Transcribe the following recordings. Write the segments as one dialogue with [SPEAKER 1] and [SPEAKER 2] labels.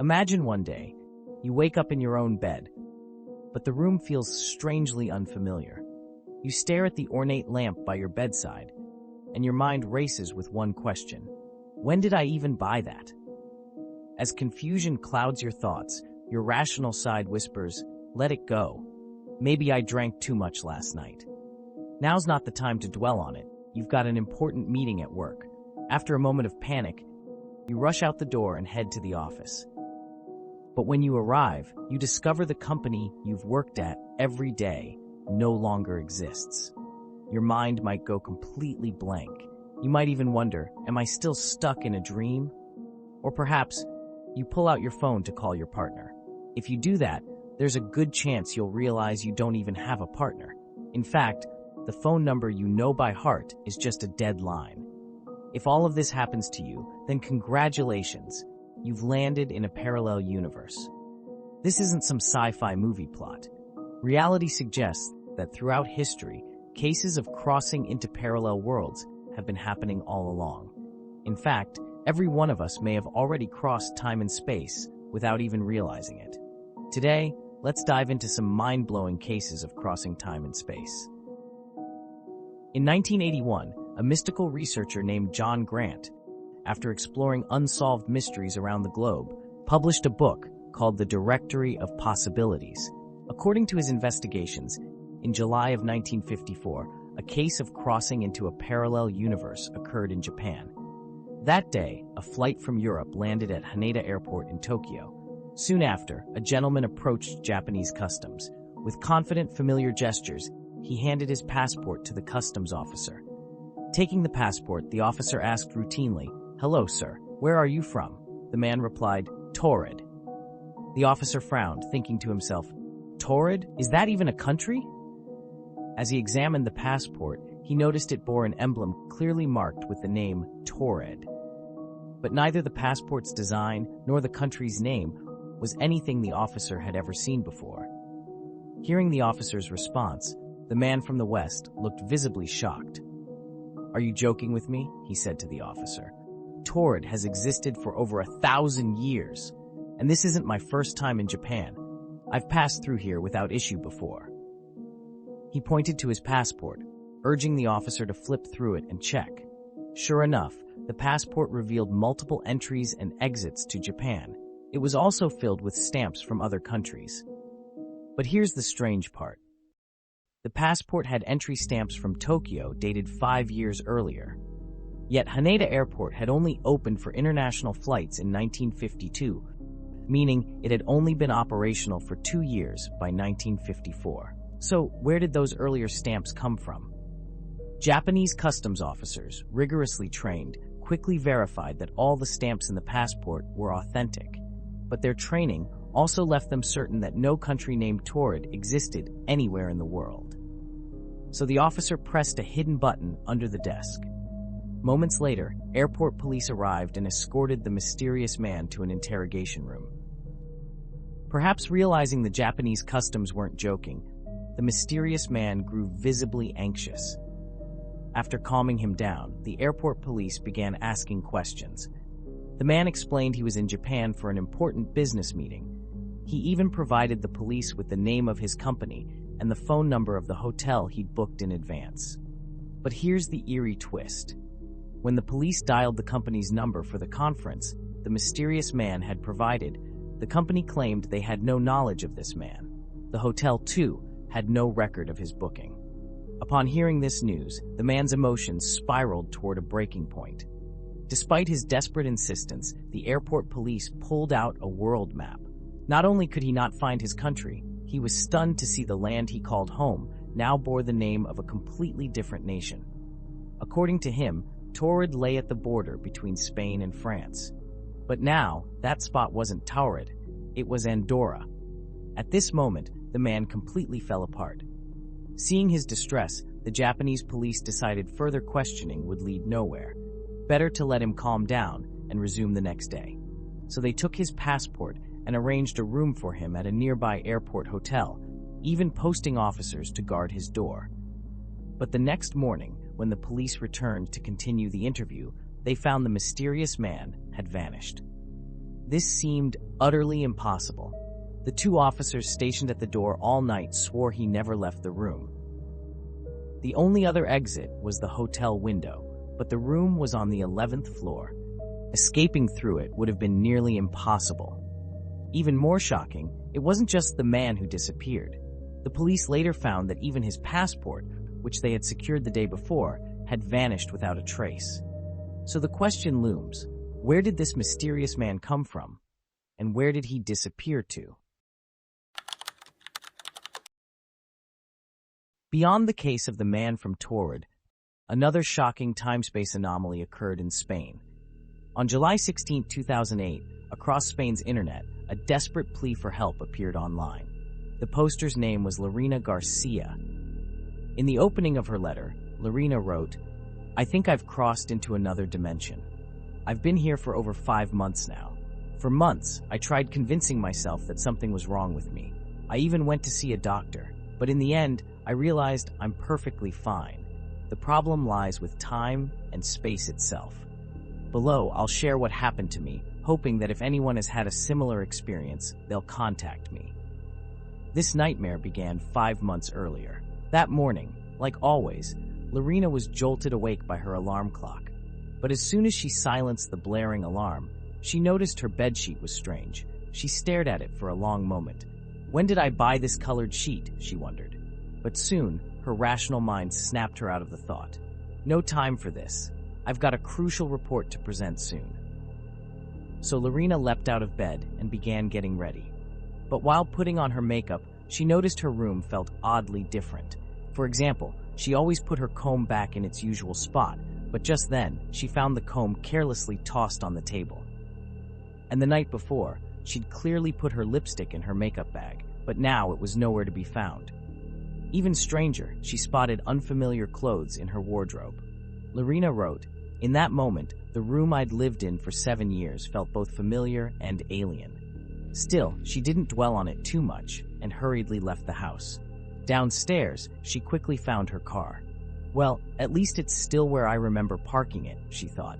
[SPEAKER 1] Imagine one day, you wake up in your own bed, but the room feels strangely unfamiliar. You stare at the ornate lamp by your bedside, and your mind races with one question. When did I even buy that? As confusion clouds your thoughts, your rational side whispers, let it go. Maybe I drank too much last night. Now's not the time to dwell on it. You've got an important meeting at work. After a moment of panic, you rush out the door and head to the office. But when you arrive, you discover the company you've worked at every day no longer exists. Your mind might go completely blank. You might even wonder, am I still stuck in a dream? Or perhaps you pull out your phone to call your partner. If you do that, there's a good chance you'll realize you don't even have a partner. In fact, the phone number you know by heart is just a dead line. If all of this happens to you, then congratulations, you've landed in a parallel universe. This isn't some sci-fi movie plot. Reality suggests that throughout history, cases of crossing into parallel worlds have been happening all along. In fact, every one of us may have already crossed time and space without even realizing it. Today, let's dive into some mind-blowing cases of crossing time and space. In 1981, a mystical researcher named John Grant, after exploring unsolved mysteries around the globe, published a book called The Directory of Possibilities. According to his investigations, in July of 1954, a case of crossing into a parallel universe occurred in Japan. That day, a flight from Europe landed at Haneda Airport in Tokyo. Soon after, a gentleman approached Japanese customs. With confident, familiar gestures, he handed his passport to the customs officer. Taking the passport, the officer asked routinely, "Hello, sir. Where are you from?" The man replied, "Torrid." The officer frowned, thinking to himself, "Torrid? Is that even a country?" As he examined the passport, he noticed it bore an emblem clearly marked with the name Torrid. But neither the passport's design nor the country's name was anything the officer had ever seen before. Hearing the officer's response, the man from the West looked visibly shocked. "Are you joking with me?" he said to the officer. "Torrid has existed for over 1,000 years, and this isn't my first time in Japan. I've passed through here without issue before." He pointed to his passport, urging the officer to flip through it and check. Sure enough, the passport revealed multiple entries and exits to Japan. It was also filled with stamps from other countries. But here's the strange part. The passport had entry stamps from Tokyo dated 5 years earlier. Yet Haneda Airport had only opened for international flights in 1952, meaning it had only been operational for 2 years by 1954. So where did those earlier stamps come from? Japanese customs officers, rigorously trained, quickly verified that all the stamps in the passport were authentic. But their training also left them certain that no country named Torrid existed anywhere in the world. So the officer pressed a hidden button under the desk. Moments later, airport police arrived and escorted the mysterious man to an interrogation room. Perhaps realizing the Japanese customs weren't joking, the mysterious man grew visibly anxious. After calming him down, the airport police began asking questions. The man explained he was in Japan for an important business meeting. He even provided the police with the name of his company and the phone number of the hotel he'd booked in advance. But here's the eerie twist. When the police dialed the company's number for the conference the mysterious man had provided, the company claimed they had no knowledge of this man. The hotel, too, had no record of his booking. Upon hearing this news, the man's emotions spiraled toward a breaking point. Despite his desperate insistence, the airport police pulled out a world map. Not only could he not find his country, he was stunned to see the land he called home now bore the name of a completely different nation. According to him, Torrid lay at the border between Spain and France. But now, that spot wasn't Torrid, it was Andorra. At this moment, the man completely fell apart. Seeing his distress, the Japanese police decided further questioning would lead nowhere. Better to let him calm down and resume the next day. So they took his passport and arranged a room for him at a nearby airport hotel, even posting officers to guard his door. But the next morning, when the police returned to continue the interview, they found the mysterious man had vanished. This seemed utterly impossible. The two officers stationed at the door all night swore he never left the room. The only other exit was the hotel window, but the room was on the 11th floor. Escaping through it would have been nearly impossible. Even more shocking, it wasn't just the man who disappeared. The police later found that even his passport, which they had secured the day before, had vanished without a trace. So the question looms, where did this mysterious man come from? And where did he disappear to? Beyond the case of the man from Torrid, another shocking time-space anomaly occurred in Spain. On July 16, 2008, across Spain's internet, a desperate plea for help appeared online. The poster's name was Lorena Garcia. In the opening of her letter, Lorena wrote, "I think I've crossed into another dimension. I've been here for over 5 months now. For months, I tried convincing myself that something was wrong with me. I even went to see a doctor, but in the end, I realized I'm perfectly fine. The problem lies with time and space itself. Below, I'll share what happened to me, hoping that if anyone has had a similar experience, they'll contact me." This nightmare began 5 months earlier. That morning, like always, Lorena was jolted awake by her alarm clock. But as soon as she silenced the blaring alarm, she noticed her bedsheet was strange. She stared at it for a long moment. When did I buy this colored sheet, she wondered. But soon, her rational mind snapped her out of the thought. No time for this. I've got a crucial report to present soon. So Lorena leapt out of bed and began getting ready. But while putting on her makeup, she noticed her room felt oddly different. For example, she always put her comb back in its usual spot, but just then, she found the comb carelessly tossed on the table. And the night before, she'd clearly put her lipstick in her makeup bag, but now it was nowhere to be found. Even stranger, she spotted unfamiliar clothes in her wardrobe. Lorena wrote, "In that moment, the room I'd lived in for 7 years felt both familiar and alien." Still, she didn't dwell on it too much and hurriedly left the house. Downstairs, she quickly found her car. Well, at least it's still where I remember parking it, she thought.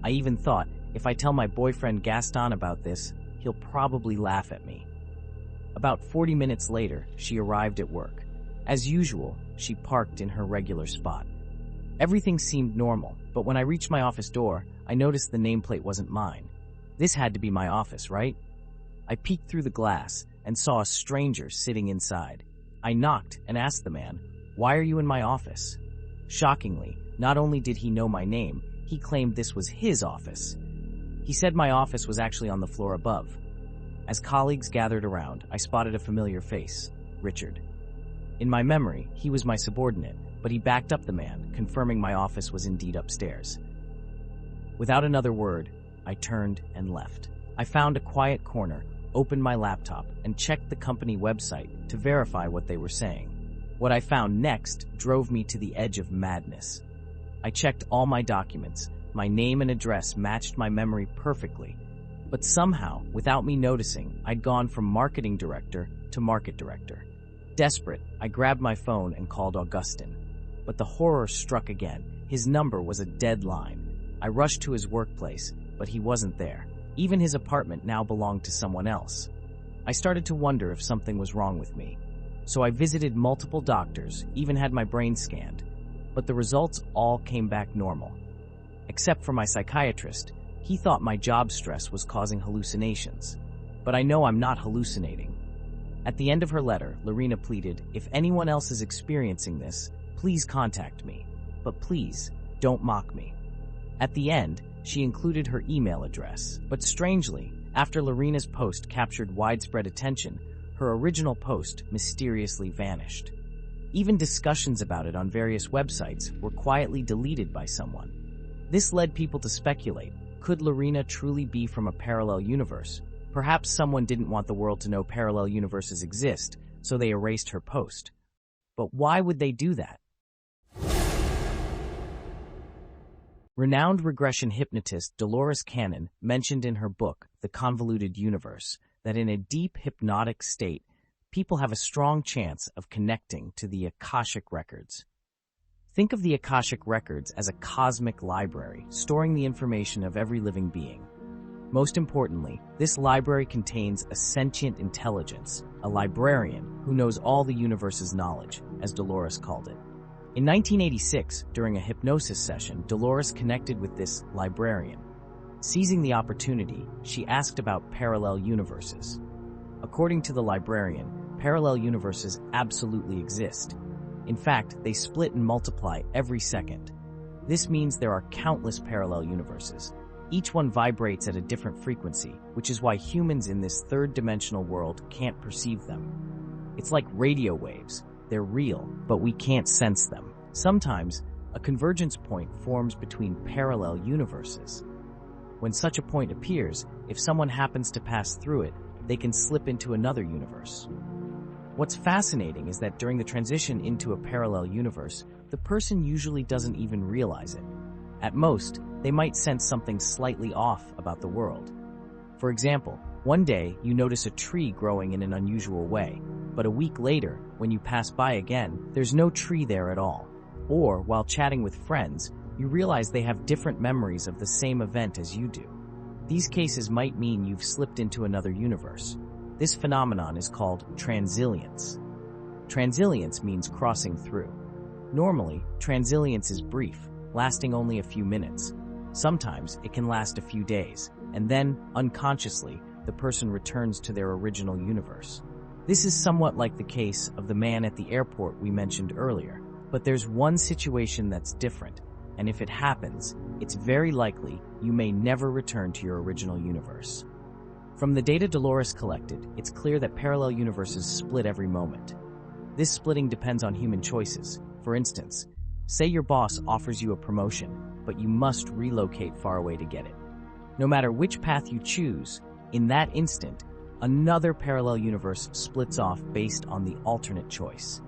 [SPEAKER 1] I even thought, if I tell my boyfriend Gaston about this, he'll probably laugh at me. About 40 minutes later, she arrived at work. As usual, she parked in her regular spot. Everything seemed normal, but when I reached my office door, I noticed the nameplate wasn't mine. This had to be my office, right? I peeked through the glass and saw a stranger sitting inside. I knocked and asked the man, "Why are you in my office?" Shockingly, not only did he know my name, he claimed this was his office. He said my office was actually on the floor above. As colleagues gathered around, I spotted a familiar face, Richard. In my memory, he was my subordinate, but he backed up the man, confirming my office was indeed upstairs. Without another word, I turned and left. I found a quiet corner, opened my laptop, and checked the company website to verify what they were saying. What I found next drove me to the edge of madness. I checked all my documents. My name and address matched my memory perfectly. But somehow, without me noticing, I'd gone from marketing director to market director. Desperate, I grabbed my phone and called Augustin. But the horror struck again. His number was a dead line. I rushed to his workplace, but he wasn't there. Even his apartment now belonged to someone else. I started to wonder if something was wrong with me. So I visited multiple doctors, even had my brain scanned. But the results all came back normal. Except for my psychiatrist, he thought my job stress was causing hallucinations. But I know I'm not hallucinating. At the end of her letter, Lorena pleaded, "If anyone else is experiencing this, please contact me. But please, don't mock me." At the end, she included her email address. But strangely, after Lorena's post captured widespread attention, her original post mysteriously vanished. Even discussions about it on various websites were quietly deleted by someone. This led people to speculate, could Lorena truly be from a parallel universe? Perhaps someone didn't want the world to know parallel universes exist, so they erased her post. But why would they do that? Renowned regression hypnotist Dolores Cannon mentioned in her book, The Convoluted Universe, that in a deep hypnotic state, people have a strong chance of connecting to the Akashic Records. Think of the Akashic Records as a cosmic library, storing the information of every living being. Most importantly, this library contains a sentient intelligence, a librarian who knows all the universe's knowledge, as Dolores called it. In 1986, during a hypnosis session, Dolores connected with this librarian. Seizing the opportunity, she asked about parallel universes. According to the librarian, parallel universes absolutely exist. In fact, they split and multiply every second. This means there are countless parallel universes. Each one vibrates at a different frequency, which is why humans in this third-dimensional world can't perceive them. It's like radio waves. They're real, but we can't sense them. Sometimes, a convergence point forms between parallel universes. When such a point appears, if someone happens to pass through it, they can slip into another universe. What's fascinating is that during the transition into a parallel universe, the person usually doesn't even realize it. At most, they might sense something slightly off about the world. For example, one day you notice a tree growing in an unusual way, but a week later, when you pass by again, there's no tree there at all. Or, while chatting with friends, you realize they have different memories of the same event as you do. These cases might mean you've slipped into another universe. This phenomenon is called transilliance. Transilliance means crossing through. Normally, transilliance is brief, lasting only a few minutes. Sometimes it can last a few days, and then, unconsciously, the person returns to their original universe. This is somewhat like the case of the man at the airport we mentioned earlier, but there's one situation that's different, and if it happens, it's very likely you may never return to your original universe. From the data Dolores collected, it's clear that parallel universes split every moment. This splitting depends on human choices. For instance, say your boss offers you a promotion, but you must relocate far away to get it. No matter which path you choose, in that instant, another parallel universe splits off based on the alternate choice.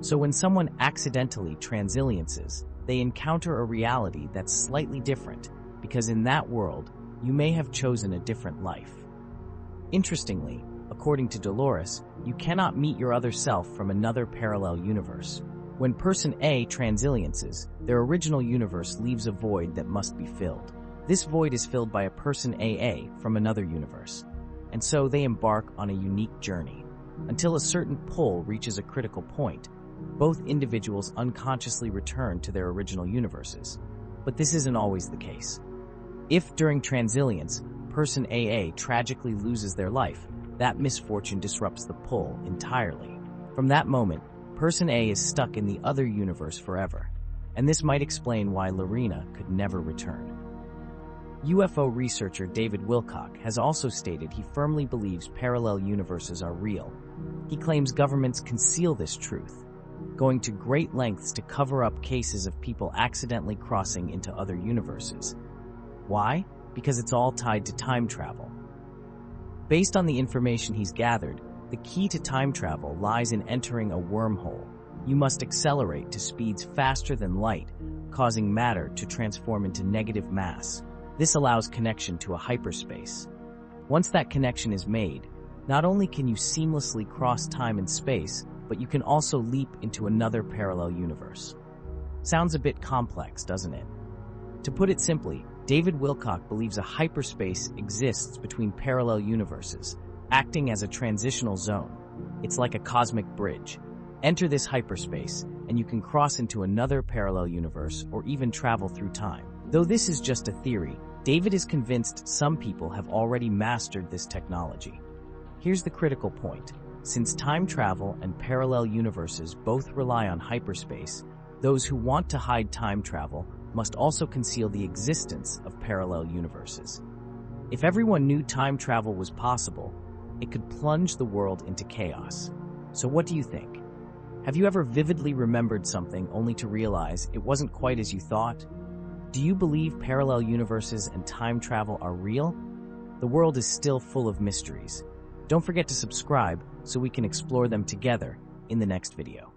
[SPEAKER 1] So when someone accidentally transilliances, they encounter a reality that's slightly different, because in that world, you may have chosen a different life. Interestingly, according to Dolores, you cannot meet your other self from another parallel universe. When person A transilliances, their original universe leaves a void that must be filled. This void is filled by a person AA from another universe, and so they embark on a unique journey. Until a certain pull reaches a critical point, both individuals unconsciously return to their original universes. But this isn't always the case. If during transilliance, person AA tragically loses their life, that misfortune disrupts the pull entirely. From that moment, person A is stuck in the other universe forever, and this might explain why Lorena could never return. UFO researcher David Wilcock has also stated he firmly believes parallel universes are real. He claims governments conceal this truth, going to great lengths to cover up cases of people accidentally crossing into other universes. Why? Because it's all tied to time travel. Based on the information he's gathered, the key to time travel lies in entering a wormhole. You must accelerate to speeds faster than light, causing matter to transform into negative mass. This allows connection to a hyperspace. Once that connection is made, not only can you seamlessly cross time and space, but you can also leap into another parallel universe. Sounds a bit complex, doesn't it? To put it simply, David Wilcock believes a hyperspace exists between parallel universes, acting as a transitional zone. It's like a cosmic bridge. Enter this hyperspace, and you can cross into another parallel universe or even travel through time. Though this is just a theory, David is convinced some people have already mastered this technology. Here's the critical point. Since time travel and parallel universes both rely on hyperspace, those who want to hide time travel must also conceal the existence of parallel universes. If everyone knew time travel was possible, it could plunge the world into chaos. So what do you think? Have you ever vividly remembered something only to realize it wasn't quite as you thought? Do you believe parallel universes and time travel are real? The world is still full of mysteries. Don't forget to subscribe so we can explore them together in the next video.